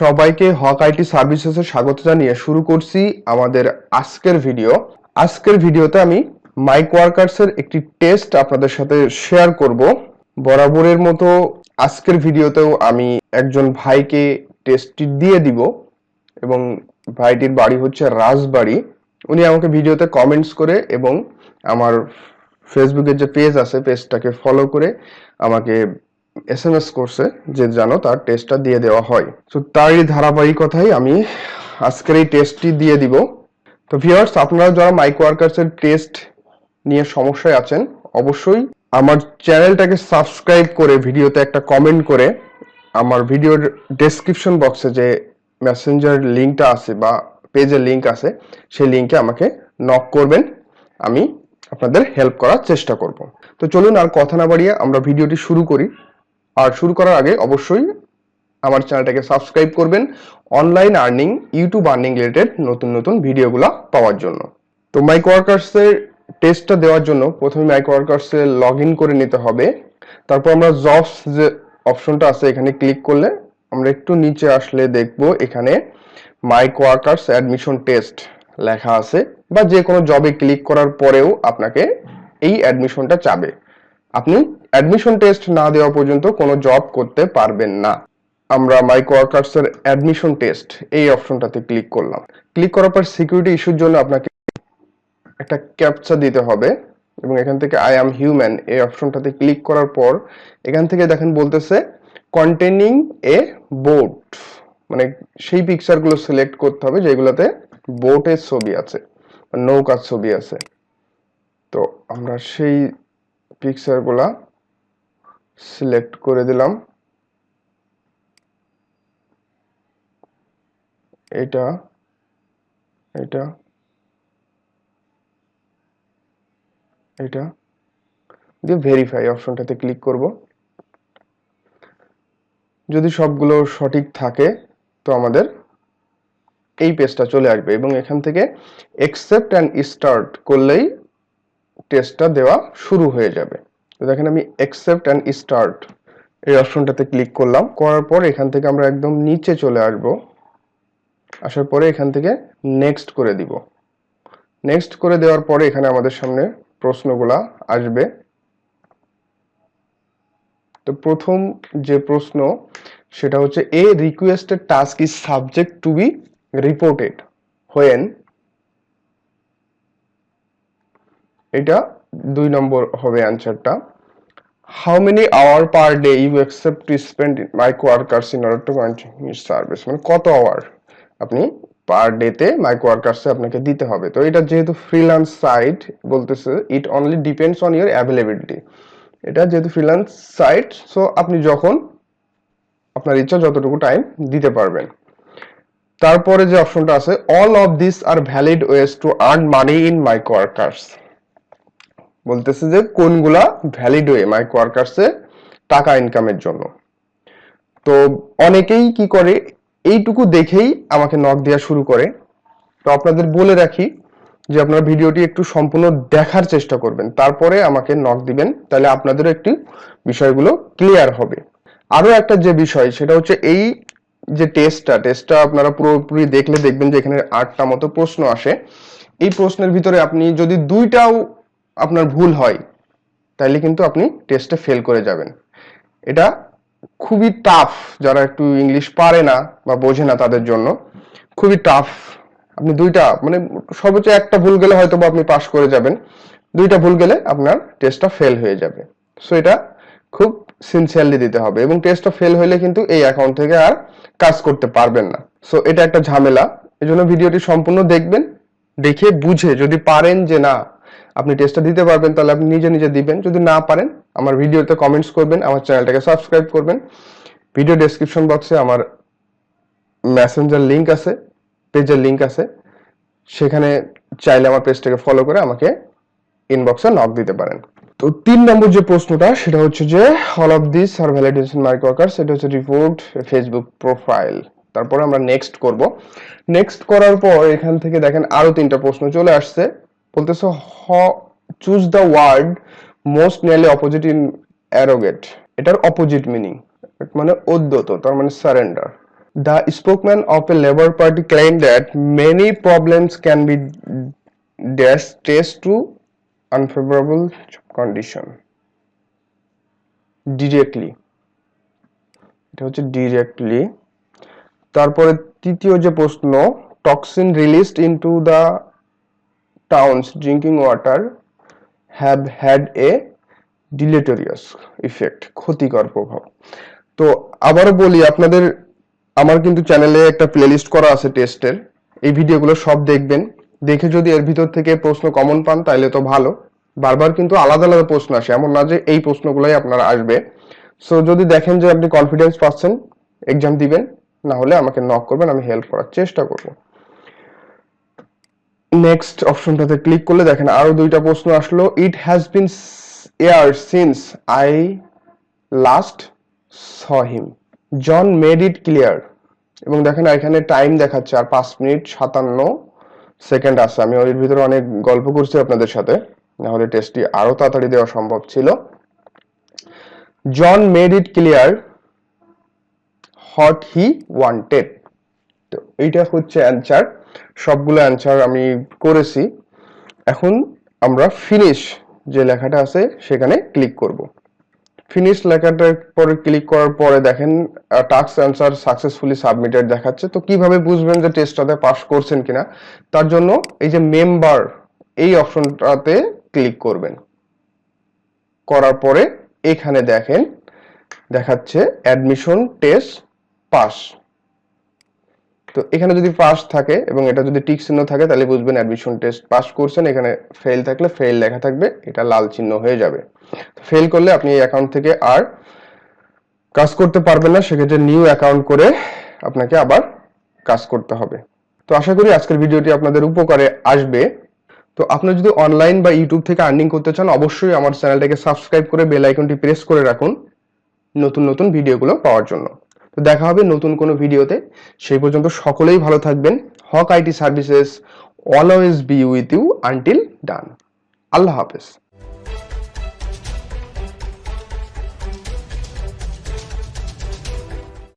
সবাইকে হক আইটি সার্ভিসেসে স্বাগত জানিয়ে শুরু করছি আমাদের আজকের ভিডিও। আজকের ভিডিওতে আমি মাইকওয়ার্কার্সের একটি টেস্ট আপনাদের সাথে শেয়ার করব। বরাবরের মতো আজকের ভিডিওতেও আমি একজন ভাইকে টেস্টটি দিয়ে দিব এবং ভাইটির বাড়ি হচ্ছে রাজবাড়ী। উনি আমাকে ভিডিওতে কমেন্টস করে এবং আমার ফেসবুকের যে পেজ আছে পেজটাকে ফলো করে আমাকে এসএমএস করছে যে জানো তার টেস্টটা দিয়ে দেওয়া হয়। তো তারই ধারাবাহিকতায় আমি আজকের এই টেস্টটি দিয়ে দিব। তো ভিউয়ার্স, আপনারা যারা মাইকওয়ার্কার্সের টেস্ট নিয়ে সমস্যায় আছেন অবশ্যই আমার চ্যানেলটাকে সাবস্ক্রাইব করে ভিডিওতে একটা কমেন্ট করে আমার ভিডিওর ডেসক্রিপশন বক্সে যে মেসেঞ্জার লিঙ্কটা আছে বা পেজের লিঙ্ক আছে সেই লিঙ্কে আমাকে নক করবেন। আমি আপনাদের হেল্প করার চেষ্টা করব। তো চলুন আর কথা না বাড়িয়ে আমরা ভিডিওটি শুরু করি। আর শুরু করার আগে অবশ্যই আমার চ্যানেলটাকে সাবস্ক্রাইব করবেন online earning, YouTube earning related নতুন নতুন ভিডিওগুলো পাওয়ার জন্য। তো মাইকওয়ার্কার্সের টেস্টটা দেওয়ার জন্য প্রথমে মাইকওয়ার্কার্সে লগ ইন করে নিতে হবে। তারপর আমরা জবস যে অপশনটা আছে এখানে ক্লিক করলে আমরা একটু নিচে আসলে দেখব এখানে মাইকওয়ার্কার্স অ্যাডমিশন টেস্ট লেখা আছে, বা যে কোনো জবে ক্লিক করার পরেও আপনাকে এই অ্যাডমিশনটা চাবে। আপনি অ্যাডমিশন টেস্ট না দেওয়া পর্যন্ত কোনো জব করতে পারবেন না। আমরা মাইকওয়ার্কার্সের অ্যাডমিশন টেস্ট এই অপশনটাতে ক্লিক করলাম। ক্লিক করার পর সিকিউরিটি ইস্যুর জন্য আপনাকে একটা ক্যাপচা দিতে হবে এবং এখান থেকে আই অ্যাম হিউম্যান এই অপশনটাতে ক্লিক করার পর এখান থেকে দেখেন বলতেছে কন্টেনিং এ বোট, মানে সেই পিকচারগুলো সিলেক্ট করতে হবে যেগুলোতে বোটের ছবি আছে, নৌকার ছবি আছে। তো আমরা সেই পিকচারগুলা সিলেক্ট করে দিলাম। এটা এটা এটা দিয়ে ভেরিফাই অপশনটাতে ক্লিক করব। যদি সবগুলো সঠিক থাকে তো আমাদের এই পেজটা চলে আসবে এবং এখান থেকে অ্যাকসেপ্ট অ্যান্ড স্টার্ট করলেই টেস্টটা দেওয়া শুরু হয়ে যাবে। তো দেখেন আমি অ্যাকসেপ্ট অ্যান্ড স্টার্ট এই অপশনটাতে ক্লিক করলাম। করার পর এখান থেকে আমরা একদম নিচে চলে আসব। আসার পরে এখান থেকে নেক্সট করে দিব। নেক্সট করে দেওয়ার পরে এখানে আমাদের সামনে প্রশ্নগুলা আসবে। তো প্রথম যে প্রশ্ন সেটা হচ্ছে a requested task is subject to be reported when, এটা 2 নম্বর হবে অ্যানসারটা। How many hour per day you accept to spend Microworkers in order to continue service, মানে কত আওয়ার আপনি পার ডেতে মাইকওয়ার্কার্সে আপনাকে দিতে হবে। তো এটা যেহেতু ফ্রিল্যান্স সাইট বলতেছে ইট only depends on your availability, এটা যেহেতু ফ্রিল্যান্স সাইট সো আপনি যখন আপনার ইচ্ছা যতটুকু টাইম দিতে পারবেন। তারপরে যে অপশনটা আছে all of this are valid ways to earn money in Microworkers, বলতেছে যে কোনগুলা ভ্যালিড ওয়ে মাইকওয়ার্কার্সে টাকা ইনকামের জন্য। তো অনেকেই কি করে এইটুকু দেখেই আমাকে নক দেওয়া শুরু করে। তো আপনাদের বলে রাখি যে আপনারা ভিডিওটি একটু সম্পূর্ণ দেখার চেষ্টা করবেন, তারপরে আমাকে নক দিবেন, তাহলে আপনাদেরও একটু বিষয়গুলো ক্লিয়ার হবে। আরো একটা যে বিষয় সেটা হচ্ছে এই যে টেস্টটা আপনারা পুরোপুরি দেখলে দেখবেন যে এখানে 8টা মতো প্রশ্ন আসে। এই প্রশ্নের ভিতরে আপনি যদি 2টাও আপনার ভুল হয় তাহলে কিন্তু আপনি টেস্টে ফেল করে যাবেন। এটা খুবই টাফ, যারা একটু ইংলিশ পারে না বা বোঝে না তাদের জন্য খুবই টাফ। আপনি 2টা মানে সর্বোচ্চ একটা ভুল গেলে হয়তো বা আপনি পাস করে যাবেন, 2টা ভুল গেলে আপনার টেস্টটা ফেল হয়ে যাবে। সো এটা খুব সিনসিয়ারলি দিতে হবে এবং টেস্টটা ফেল হলে কিন্তু এই অ্যাকাউন্ট থেকে আর কাজ করতে পারবেন না। সো এটা একটা ঝামেলা, এজন্য ভিডিওটি সম্পূর্ণ দেখবেন, দেখে বুঝে যদি পারেন যে না আপনি টেস্টটা দিতে পারবেন তাহলে আপনি নিজে নিজে দিবেন, যদি না পারেন আমার ভিডিওতে কমেন্টস করবেন, আমার চ্যানেলটাকে সাবস্ক্রাইব করবেন। ভিডিও ডেসক্রিপশন বক্সে আমার মেসেঞ্জার লিংক আছে, পেজের লিংক আছে, সেখানে চাইলে আমার পেজটাকে ফলো করে আমাকে ইনবক্সে নক দিতে পারেন। তো 3 নম্বর যে প্রশ্নটা সেটা হচ্ছে যে all of this are validation Microworkers, এটা হচ্ছে রিপোর্ট ফেসবুক প্রোফাইল। তারপরে আমরা নেক্সট করব। নেক্সট করার পর এখান থেকে দেখেন আরো 3টা প্রশ্ন চলে আসছে। বলতেছে choose the word most nearly opposite in arrogate, এটার অপোজিট মিনিং মানে উদ্যত, তার মানে surrender. The spokesman of a Labour Party claimed that many problems can be traced to unfavorable condition. Directly. এটা হচ্ছে directly. তারপরে তৃতীয় যে প্রশ্ন, toxin released into the town's drinking water have had a deleterious effect, ক্ষতিকর প্রভাব। তো আবারও বলি আপনাদের, আমার কিন্তু চ্যানেলে একটা প্লেলিস্ট করা আছে টেস্টের, এই ভিডিওগুলো সব দেখবেন, দেখে যদি এর ভিতর থেকে প্রশ্ন কমন পান তাহলে তো ভালো। বারবার কিন্তু আলাদা আলাদা প্রশ্ন আসে, এমন না যে এই প্রশ্নগুলোই আপনার আসবে। সো যদি দেখেন যে আপনি কনফিডেন্স পাচ্ছেন এক্সাম দিবেন, না হলে আমাকে নক করবেন, আমি হেল্প করার চেষ্টা করব। নেক্সট অপশনটাতে ক্লিক করলে দেখেন আরো দুইটা প্রশ্ন আসলো। It has been year since I last saw him, John made it clear. এবং দেখেন এখানে টাইম দেখাচ্ছে আর 5 মিনিট 57 সেকেন্ড আছে। আমি ওর ভিতরে অনেক গল্প করছি আপনাদের সাথে, না হলে টেস্টটি আরো তাড়াতাড়ি দেওয়া সম্ভব ছিল। John made it clear what he wanted. তো এইটা হচ্ছে অ্যানসার, সবগুলো অ্যানসার আমি করেছি। এখন আমরা ফিনিশ যে লেখাটা আছে সেখানে ক্লিক করব। ফিনিশ লেখাটার পরে ক্লিক করার পরে দেখেন টাস্ক অ্যানসার সাকসেসফুলি সাবমিটেড দেখাচ্ছে। তো কিভাবে বুঝবেন যে টেস্টটাতে পাস করছেন কিনা, তার জন্য এই যে মেম্বার এই অপশনটাতে ক্লিক করবেন। করার পরে এখানে দেখেন দেখাচ্ছে অ্যাডমিশন টেস্ট পাস। তো এখানে যদি পাস থাকে এবং এটা যদি টিক চিহ্ন থাকে তাহলে বুঝবেন অ্যাডমিশন টেস্ট পাস করছেন। এখানে ফেল থাকলে ফেল লেখা থাকবে, এটা লাল চিহ্ন হয়ে যাবে। ফেল করলে আপনি এই অ্যাকাউন্ট থেকে আর কাজ করতে পারবেন না, সেক্ষেত্রে নিউ অ্যাকাউন্ট করে আপনাকে আবার কাজ করতে হবে। তো আশা করি আজকের ভিডিওটি আপনাদের উপকারে আসবে। তো আপনারা যদি অনলাইন বা ইউটিউব থেকে আর্নিং করতে চান, অবশ্যই আমার চ্যানেলটাকে সাবস্ক্রাইব করে বেল আইকনটি প্রেস করে রাখুন নতুন নতুন ভিডিওগুলো পাওয়ার জন্য। তো দেখা হবে নতুন কোনো ভিডিওতে, সেই পর্যন্ত সকলেই ভালো থাকবেন। Haque IT services always be with you until done. আল্লাহ হাফেজ।